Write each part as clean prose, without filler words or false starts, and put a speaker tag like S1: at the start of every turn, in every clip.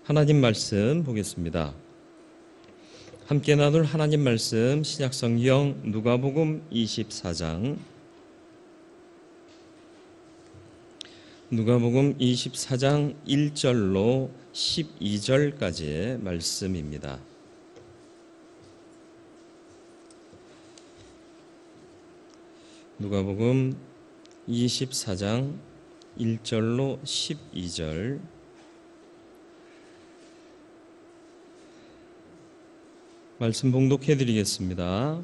S1: 하나님 말씀 보겠습니다. 함께 나눌 하나님 말씀 신약성경 누가복음 24장 누가복음 24장 1절로 12절까지의 말씀입니다. 누가복음 24장 1절로 12절 말씀 봉독해 드리겠습니다.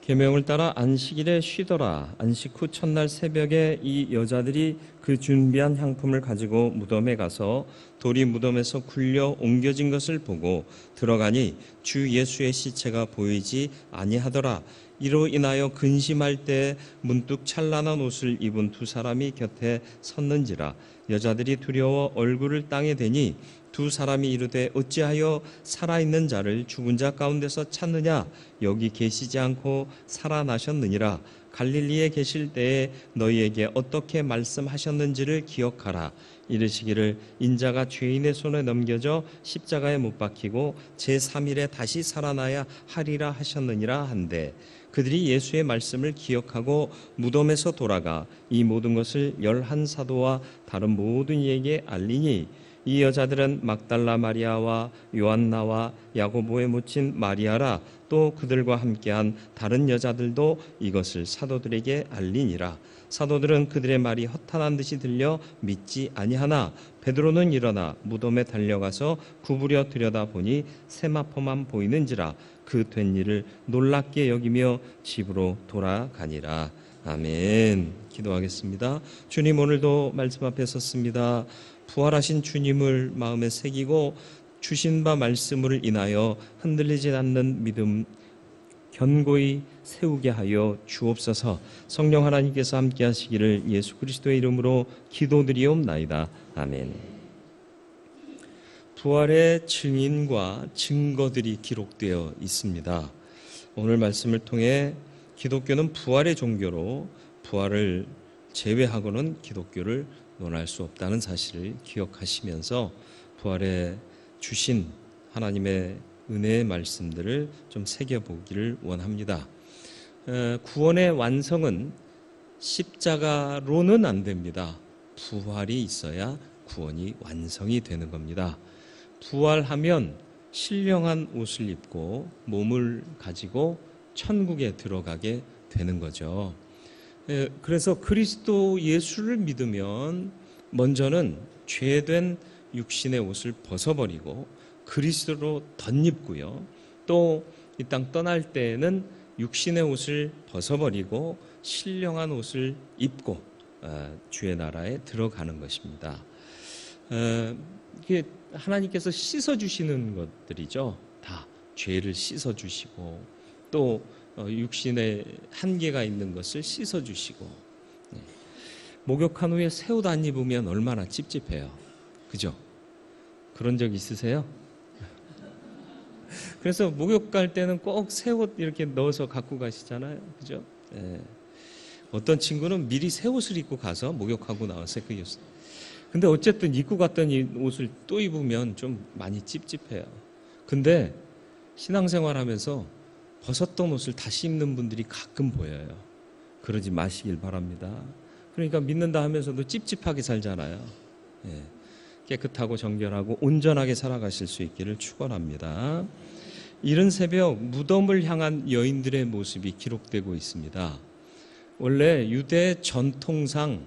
S1: 계명을 따라 안식일에 쉬더라. 안식 후 첫날 새벽에 이 여자들이 그 준비한 향품을 가지고 무덤에 가서 돌이 무덤에서 굴려 옮겨진 것을 보고 들어가니 주 예수의 시체가 보이지 아니하더라. 이로 인하여 근심할 때 문득 찬란한 옷을 입은 두 사람이 곁에 섰는지라. 여자들이 두려워 얼굴을 땅에 대니 두 사람이 이르되 어찌하여 살아있는 자를 죽은 자 가운데서 찾느냐? 여기 계시지 않고 살아나셨느니라. 갈릴리에 계실 때에 너희에게 어떻게 말씀하셨는지를 기억하라. 이르시기를 인자가 죄인의 손에 넘겨져 십자가에 못 박히고 제3일에 다시 살아나야 하리라 하셨느니라 한데, 그들이 예수의 말씀을 기억하고 무덤에서 돌아가 이 모든 것을 11사도와 다른 모든 이에게 알리니, 이 여자들은 막달라 마리아와 요한나와 야고보의 모친 마리아라. 또 그들과 함께한 다른 여자들도 이것을 사도들에게 알리니라. 사도들은 그들의 말이 허탄한 듯이 들려 믿지 아니하나 베드로는 일어나 무덤에 달려가서 구부려 들여다보니 세마포만 보이는지라. 그 된 일을 놀랍게 여기며 집으로 돌아가니라. 아멘. 기도하겠습니다. 주님, 오늘도 말씀 앞에 섰습니다. 부활하신 주님을 마음에 새기고 주신 바 말씀을 인하여 흔들리지 않는 믿음 견고히 세우게 하여 주옵소서. 성령 하나님께서 함께 하시기를 예수 그리스도의 이름으로 기도드리옵나이다. 아멘. 부활의 증인과 증거들이 기록되어 있습니다. 오늘 말씀을 통해 기독교는 부활의 종교로 부활을 제외하고는 기독교를 논할 수 없다는 사실을 기억하시면서 부활에 주신 하나님의 은혜의 말씀들을 좀 새겨보기를 원합니다. 구원의 완성은 십자가로는 안 됩니다. 부활이 있어야 구원이 완성이 되는 겁니다. 부활하면 신령한 옷을 입고 몸을 가지고 천국에 들어가게 되는 거죠. 그래서 그리스도 예수를 믿으면 먼저는 죄된 육신의 옷을 벗어버리고 그리스도로 덧입고요. 또 이 땅 떠날 때에는 육신의 옷을 벗어버리고 신령한 옷을 입고 주의 나라에 들어가는 것입니다. 이게 하나님께서 씻어주시는 것들이죠. 다 죄를 씻어주시고 또 육신에 한계가 있는 것을 씻어주시고, 목욕한 후에 새 옷 안 입으면 얼마나 찝찝해요. 그죠? 그런 적 있으세요? 그래서 목욕 갈 때는 꼭 새 옷 이렇게 넣어서 갖고 가시잖아요. 그죠? 어떤 친구는 미리 새 옷을 입고 가서 목욕하고 나왔어요. 근데 어쨌든 입고 갔던 이 옷을 또 입으면 좀 많이 찝찝해요. 근데 신앙생활 하면서 벗었던 옷을 다시 입는 분들이 가끔 보여요. 그러지 마시길 바랍니다. 그러니까 믿는다 하면서도 찝찝하게 살잖아요. 깨끗하고 정결하고 온전하게 살아가실 수 있기를 축원합니다. 이른 새벽 무덤을 향한 여인들의 모습이 기록되고 있습니다. 원래 유대 전통상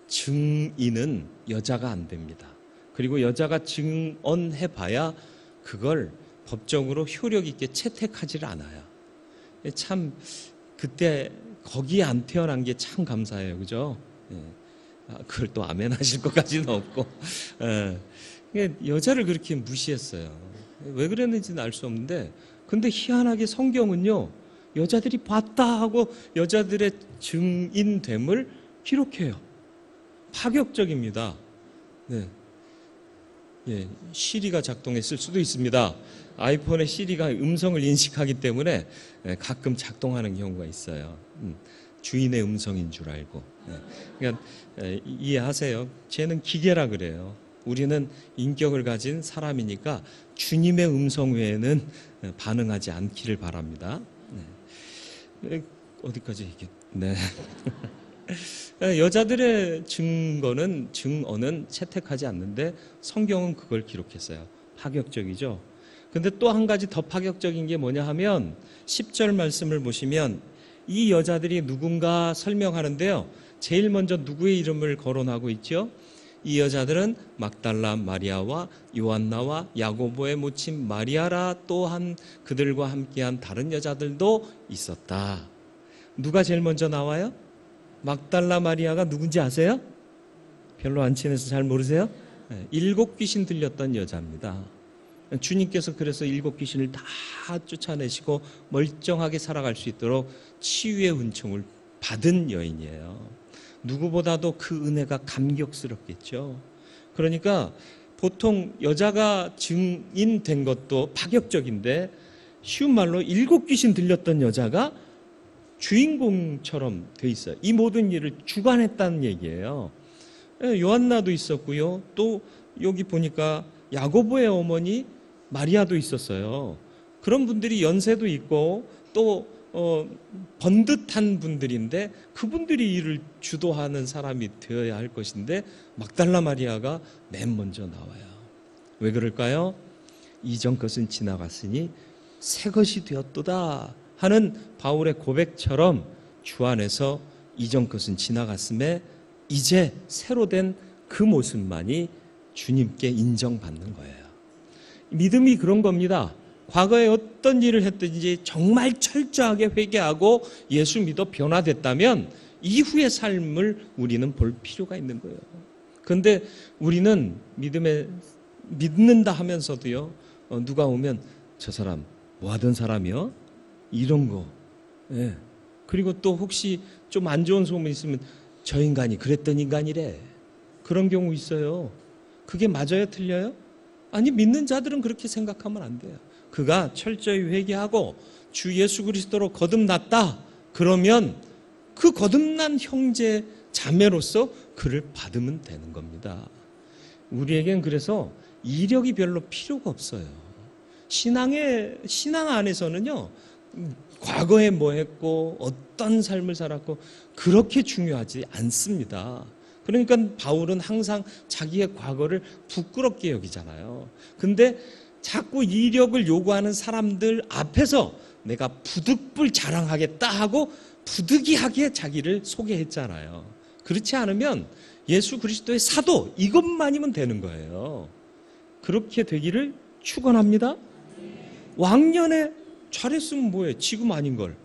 S1: 증인은 여자가 안 됩니다. 그리고 여자가 증언해봐야 그걸 법적으로 효력 있게 채택하지를 않아요. 참 그때 거기에 안 태어난 게 참 감사해요. 그죠? 그걸 또 아멘 하실 것까지는 없고, 여자를 그렇게 무시했어요. 왜 그랬는지는 알 수 없는데, 근데 희한하게 성경은요, 여자들이 봤다 하고 여자들의 증인됨을 기록해요. 파격적입니다. 시리가 작동했을 수도 있습니다. 아이폰의 시리가 음성을 인식하기 때문에 가끔 작동하는 경우가 있어요. 주인의 음성인 줄 알고. 그러니까 이해하세요. 쟤는 기계라 그래요. 우리는 인격을 가진 사람이니까 주님의 음성 외에는 반응하지 않기를 바랍니다. 네. 어디까지 얘기? 네. 여자들의 증언은 채택하지 않는데 성경은 그걸 기록했어요. 파격적이죠. 근데 또 한 가지 더 파격적인 게 뭐냐 하면 10절 말씀을 보시면 이 여자들이 누군가 설명하는데요. 제일 먼저 누구의 이름을 거론하고 있죠? 이 여자들은 막달라 마리아와 요한나와 야고보의 모친 마리아라, 또한 그들과 함께한 다른 여자들도 있었다. 누가 제일 먼저 나와요? 막달라 마리아가 누군지 아세요? 별로 안 친해서 잘 모르세요? 7 귀신 들렸던 여자입니다. 주님께서 그래서 7 귀신을 다 쫓아내시고 멀쩡하게 살아갈 수 있도록 치유의 은총을 받은 여인이에요. 누구보다도 그 은혜가 감격스럽겠죠. 그러니까 보통 여자가 증인된 것도 파격적인데 쉬운 말로 7 귀신 들렸던 여자가 주인공처럼 돼 있어요. 이 모든 일을 주관했다는 얘기예요. 요한나도 있었고요. 또 여기 보니까 야고보의 어머니 마리아도 있었어요. 그런 분들이 연세도 있고 또 번듯한 분들인데 그분들이 일을 주도하는 사람이 되어야 할 것인데 막달라 마리아가 맨 먼저 나와요. 왜 그럴까요? 이전 것은 지나갔으니 새 것이 되었도다 하는 바울의 고백처럼 주 안에서 이전 것은 지나갔음에 이제 새로 된 그 모습만이 주님께 인정받는 거예요. 믿음이 그런 겁니다. 과거에 어떤 일을 했든지 정말 철저하게 회개하고 예수 믿어 변화됐다면 이후의 삶을 우리는 볼 필요가 있는 거예요. 그런데 우리는 믿는다 하면서도요, 누가 오면 저 사람 뭐 하던 사람이요? 이런 거. 예. 그리고 또 혹시 좀 안 좋은 소문이 있으면 저 인간이 그랬던 인간이래. 그런 경우 있어요. 그게 맞아요? 틀려요? 아니, 믿는 자들은 그렇게 생각하면 안 돼요. 그가 철저히 회개하고 주 예수 그리스도로 거듭났다. 그러면 그 거듭난 형제 자매로서 그를 받으면 되는 겁니다. 우리에겐 그래서 이력이 별로 필요가 없어요. 신앙 안에서는요, 과거에 뭐 했고 어떤 삶을 살았고 그렇게 중요하지 않습니다. 그러니까 바울은 항상 자기의 과거를 부끄럽게 여기잖아요. 근데 자꾸 이력을 요구하는 사람들 앞에서 내가 부득불 자랑하겠다 하고 부득이하게 자기를 소개했잖아요. 그렇지 않으면 예수 그리스도의 사도 이것만이면 되는 거예요. 그렇게 되기를 축원합니다. 왕년에 잘했으면 뭐해? 지금 아닌 걸.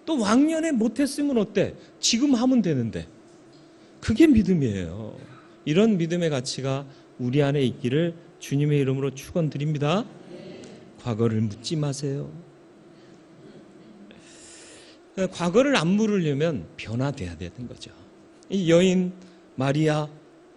S1: 또 왕년에 못했으면 어때? 지금 하면 되는데. 그게 믿음이에요. 이런 믿음의 가치가 우리 안에 있기를 주님의 이름으로 축원드립니다. 과거를 묻지 마세요. 과거를 안 물으려면 변화돼야 되는 거죠. 이 여인 마리아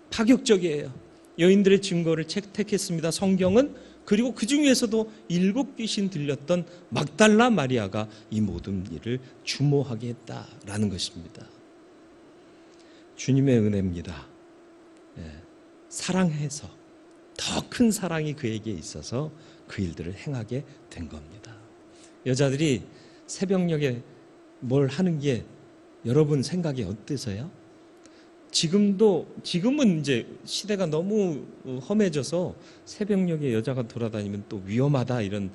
S1: 파격적이에요. 여인들의 증거를 채택했습니다. 성경은. 그리고 그 중에서도 7 귀신 들렸던 막달라 마리아가 이 모든 일을 주모하게 했다라는 것입니다. 주님의 은혜입니다. 사랑해서 더 큰 사랑이 그에게 있어서 그 일들을 행하게 된 겁니다. 여자들이 새벽녘에 뭘 하는 게 여러분 생각이 어때서요? 지금은 이제 시대가 너무 험해져서 새벽녘에 여자가 돌아다니면 또 위험하다 이런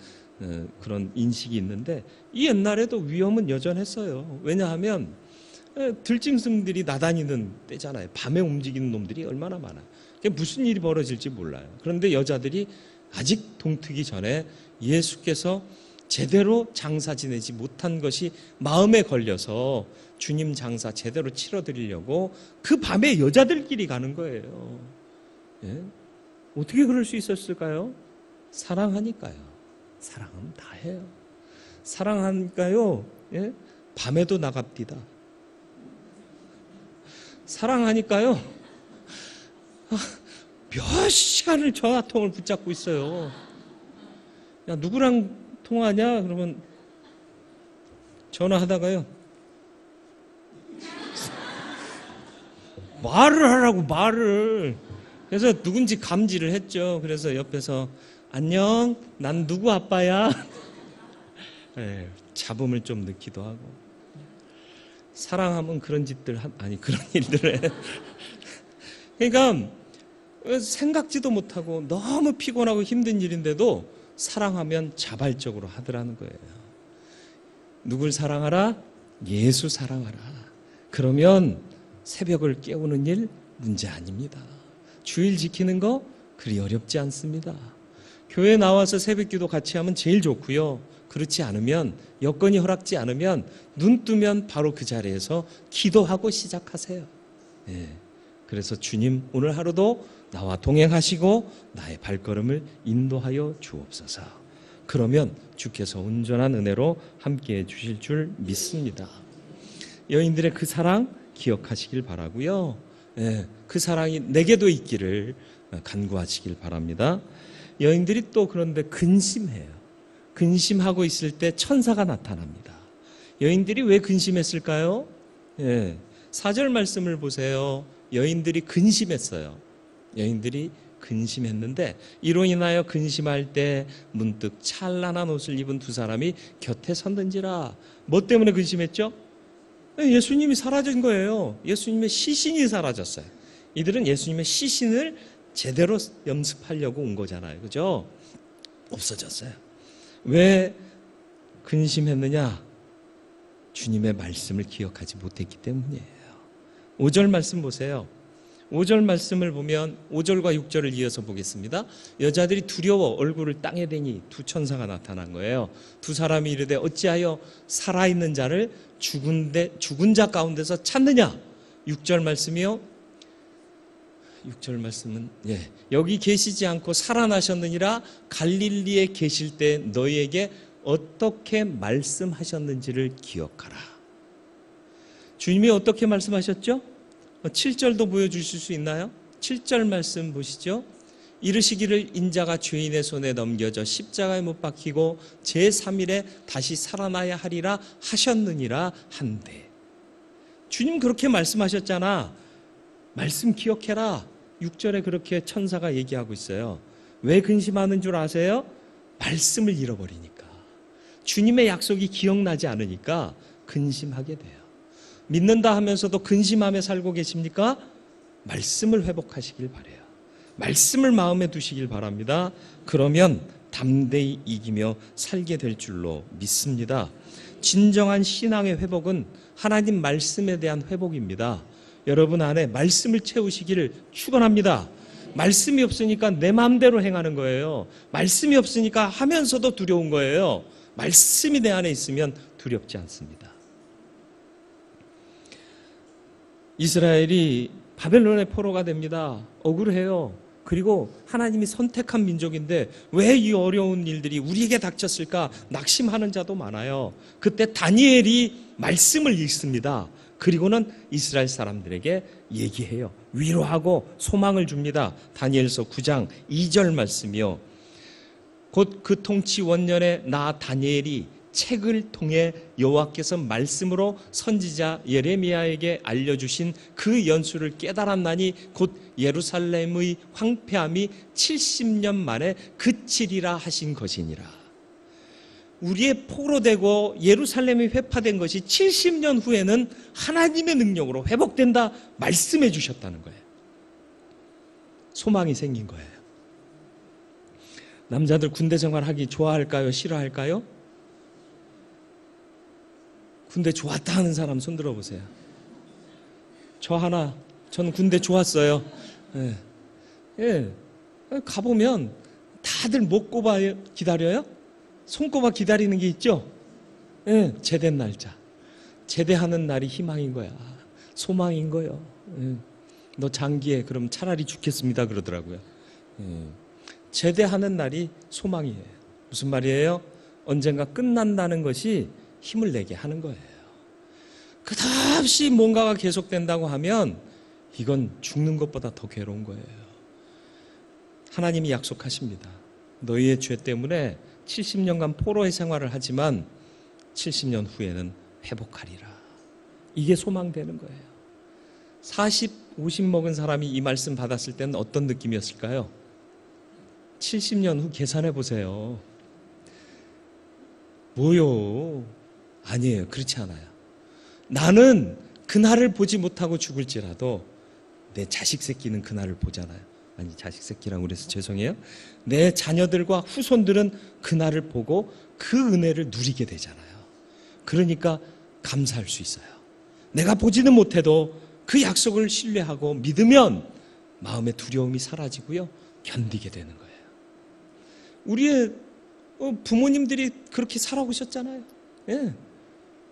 S1: 그런 인식이 있는데 이 옛날에도 위험은 여전했어요. 왜냐하면 들짐승들이 나다니는 때잖아요. 밤에 움직이는 놈들이 얼마나 많아요. 무슨 일이 벌어질지 몰라요. 그런데 여자들이 아직 동트기 전에 예수께서 제대로 장사 지내지 못한 것이 마음에 걸려서 주님 장사 제대로 치러드리려고 그 밤에 여자들끼리 가는 거예요. 예? 어떻게 그럴 수 있었을까요? 사랑하니까요. 사랑하면 다 해요. 사랑하니까요. 예? 밤에도 나갑디다. 사랑하니까요. 몇 시간을 전화통을 붙잡고 있어요. 야, 누구랑 통화하냐? 그러면 전화하다가요. 말을 하라고, 말을. 그래서 누군지 감지를 했죠. 그래서 옆에서 안녕, 난 누구 아빠야? 네, 잡음을 좀 넣기도 하고. 사랑하면 그런 짓들 아니 그런 일들을 해. 그러니까 생각지도 못하고 너무 피곤하고 힘든 일인데도 사랑하면 자발적으로 하더라는 거예요. 누굴 사랑하라? 예수 사랑하라. 그러면 새벽을 깨우는 일 문제 아닙니다. 주일 지키는 거 그리 어렵지 않습니다. 교회 나와서 새벽기도 같이 하면 제일 좋고요. 그렇지 않으면, 여건이 허락지 않으면 눈 뜨면 바로 그 자리에서 기도하고 시작하세요. 네. 그래서 주님 오늘 하루도 나와 동행하시고 나의 발걸음을 인도하여 주옵소서. 그러면 주께서 온전한 은혜로 함께해 주실 줄 믿습니다. 여인들의 그 사랑 기억하시길 바라고요. 네. 그 사랑이 내게도 있기를 간구하시길 바랍니다. 여인들이 또 그런데 근심해요. 근심하고 있을 때 천사가 나타납니다. 여인들이 왜 근심했을까요? 예, 4절 말씀을 보세요. 여인들이 근심했어요. 여인들이 근심했는데 이로 인하여 근심할 때 문득 찬란한 옷을 입은 두 사람이 곁에 섰는지라. 뭐 때문에 근심했죠? 예수님이 사라진 거예요. 예수님의 시신이 사라졌어요. 이들은 예수님의 시신을 제대로 염습하려고 온 거잖아요. 그죠? 없어졌어요. 왜 근심했느냐? 주님의 말씀을 기억하지 못했기 때문이에요. 5절 말씀 보세요. 5절 말씀을 보면 5절과 6절을 이어서 보겠습니다. 여자들이 두려워 얼굴을 땅에 대니 두 천사가 나타난 거예요. 두 사람이 이르되 어찌하여 살아있는 자를 죽은 자 가운데서 찾느냐? 6절 말씀이요. 6절 말씀은 여기 계시지 않고 살아나셨느니라. 갈릴리에 계실 때 너희에게 어떻게 말씀하셨는지를 기억하라. 주님이 어떻게 말씀하셨죠? 7절도 보여주실 수 있나요? 7절 말씀 보시죠. 이르시기를 인자가 죄인의 손에 넘겨져 십자가에 못 박히고 제3일에 다시 살아나야 하리라 하셨느니라 한데. 주님 그렇게 말씀하셨잖아. 말씀 기억해라. 6절에 그렇게 천사가 얘기하고 있어요. 왜 근심하는 줄 아세요? 말씀을 잃어버리니까. 주님의 약속이 기억나지 않으니까 근심하게 돼요. 믿는다 하면서도 근심하며 살고 계십니까? 말씀을 회복하시길 바라요. 말씀을 마음에 두시길 바랍니다. 그러면 담대히 이기며 살게 될 줄로 믿습니다. 진정한 신앙의 회복은 하나님 말씀에 대한 회복입니다. 여러분 안에 말씀을 채우시기를 축원합니다. 말씀이 없으니까 내 마음대로 행하는 거예요. 말씀이 없으니까 하면서도 두려운 거예요. 말씀이 내 안에 있으면 두렵지 않습니다. 이스라엘이 바벨론의 포로가 됩니다. 억울해요. 그리고 하나님이 선택한 민족인데 왜 이 어려운 일들이 우리에게 닥쳤을까 낙심하는 자도 많아요. 그때 다니엘이 말씀을 읽습니다. 그리고는 이스라엘 사람들에게 얘기해요. 위로하고 소망을 줍니다. 다니엘서 9장 2절 말씀이요. 곧 그 통치 원년에 나 다니엘이 책을 통해 여호와께서 말씀으로 선지자 예레미야에게 알려주신 그 연수를 깨달았나니 곧 예루살렘의 황폐함이 70년 만에 그치리라 하신 것이니라. 우리의 포로되고 예루살렘이 회파된 것이 70년 후에는 하나님의 능력으로 회복된다 말씀해 주셨다는 거예요. 소망이 생긴 거예요. 남자들 군대 생활하기 좋아할까요? 싫어할까요? 군대 좋았다 하는 사람 손 들어보세요. 저는 군대 좋았어요. 가보면 다들 못 꼽아 기다려요? 손꼽아 기다리는 게 있죠? 제대 날짜. 제대하는 날이 희망인 거야. 소망인 거예요. 너 장기에 그럼 차라리 죽겠습니다 그러더라고요. 제대하는 날이 소망이에요. 무슨 말이에요? 언젠가 끝난다는 것이 힘을 내게 하는 거예요. 끝없이 뭔가가 계속된다고 하면 이건 죽는 것보다 더 괴로운 거예요. 하나님이 약속하십니다. 너희의 죄 때문에 70년간 포로의 생활을 하지만 70년 후에는 회복하리라. 이게 소망되는 거예요. 40, 50 먹은 사람이 이 말씀 받았을 때는 어떤 느낌이었을까요? 70년 후 계산해 보세요. 뭐요? 아니에요. 그렇지 않아요. 나는 그날을 보지 못하고 죽을지라도 내 자식 새끼는 그날을 보잖아요. 아니, 자식 새끼라고 그래서 죄송해요. 내 자녀들과 후손들은 그날을 보고 그 은혜를 누리게 되잖아요. 그러니까 감사할 수 있어요. 내가 보지는 못해도 그 약속을 신뢰하고 믿으면 마음의 두려움이 사라지고요. 견디게 되는 거예요. 우리의 부모님들이 그렇게 살아오셨잖아요. 예.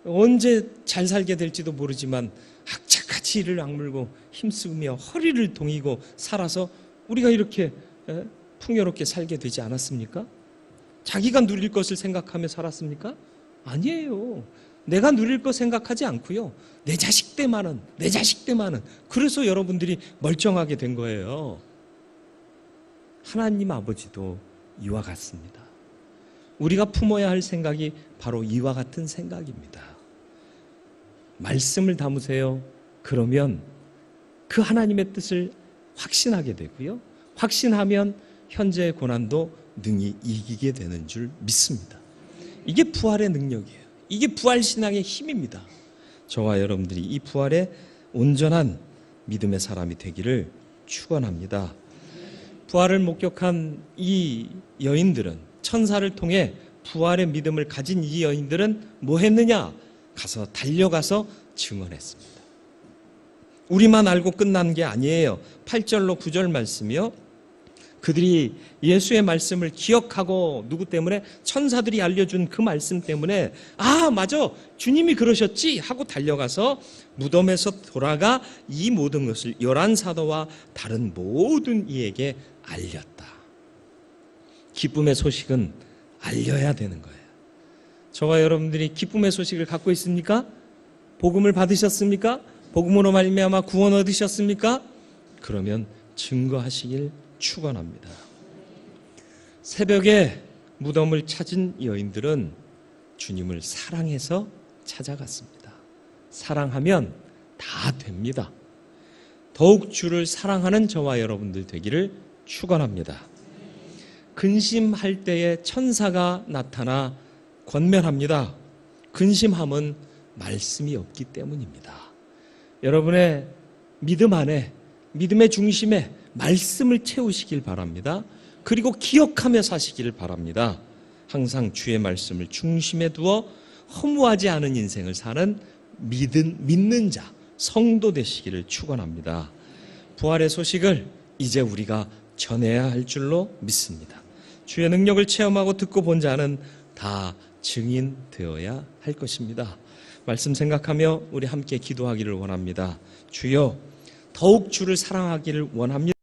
S1: 언제 잘 살게 될지도 모르지만 악착같이 이를 악물고 힘쓰며 허리를 동이고 살아서 우리가 이렇게 풍요롭게 살게 되지 않았습니까? 자기가 누릴 것을 생각하며 살았습니까? 아니에요. 내가 누릴 것 생각하지 않고요. 내 자식 때만은. 그래서 여러분들이 멀쩡하게 된 거예요. 하나님 아버지도 이와 같습니다. 우리가 품어야 할 생각이 바로 이와 같은 생각입니다. 말씀을 담으세요. 그러면 그 하나님의 뜻을 확신하게 되고요. 확신하면 현재의 고난도 능히 이기게 되는 줄 믿습니다. 이게 부활의 능력이에요. 이게 부활신앙의 힘입니다. 저와 여러분들이 이 부활의 온전한 믿음의 사람이 되기를 축원합니다. 부활을 목격한 이 여인들은, 천사를 통해 부활의 믿음을 가진 이 여인들은 뭐 했느냐? 가서 달려가서 증언했습니다. 우리만 알고 끝난 게 아니에요. 8절로 9절 말씀이요. 그들이 예수의 말씀을 기억하고 누구 때문에? 천사들이 알려준 그 말씀 때문에 맞아, 주님이 그러셨지 하고 달려가서 무덤에서 돌아가 이 모든 것을 11사도와 다른 모든 이에게 알렸다. 기쁨의 소식은 알려야 되는 거예요. 저와 여러분들이 기쁨의 소식을 갖고 있습니까? 복음을 받으셨습니까? 복음으로 말미암아 구원 얻으셨습니까? 그러면 증거하시길 축원합니다. 새벽에 무덤을 찾은 여인들은 주님을 사랑해서 찾아갔습니다. 사랑하면 다 됩니다. 더욱 주를 사랑하는 저와 여러분들 되기를 축원합니다. 근심할 때에 천사가 나타나 권면합니다. 근심함은 말씀이 없기 때문입니다. 여러분의 믿음 안에, 믿음의 중심에 말씀을 채우시길 바랍니다. 그리고 기억하며 사시기를 바랍니다. 항상 주의 말씀을 중심에 두어 허무하지 않은 인생을 사는 믿는 자, 성도 되시기를 축원합니다. 부활의 소식을 이제 우리가 전해야 할 줄로 믿습니다. 주의 능력을 체험하고 듣고 본 자는 다 증인 되어야 할 것입니다. 말씀 생각하며 우리 함께 기도하기를 원합니다. 주여, 더욱 주를 사랑하기를 원합니다.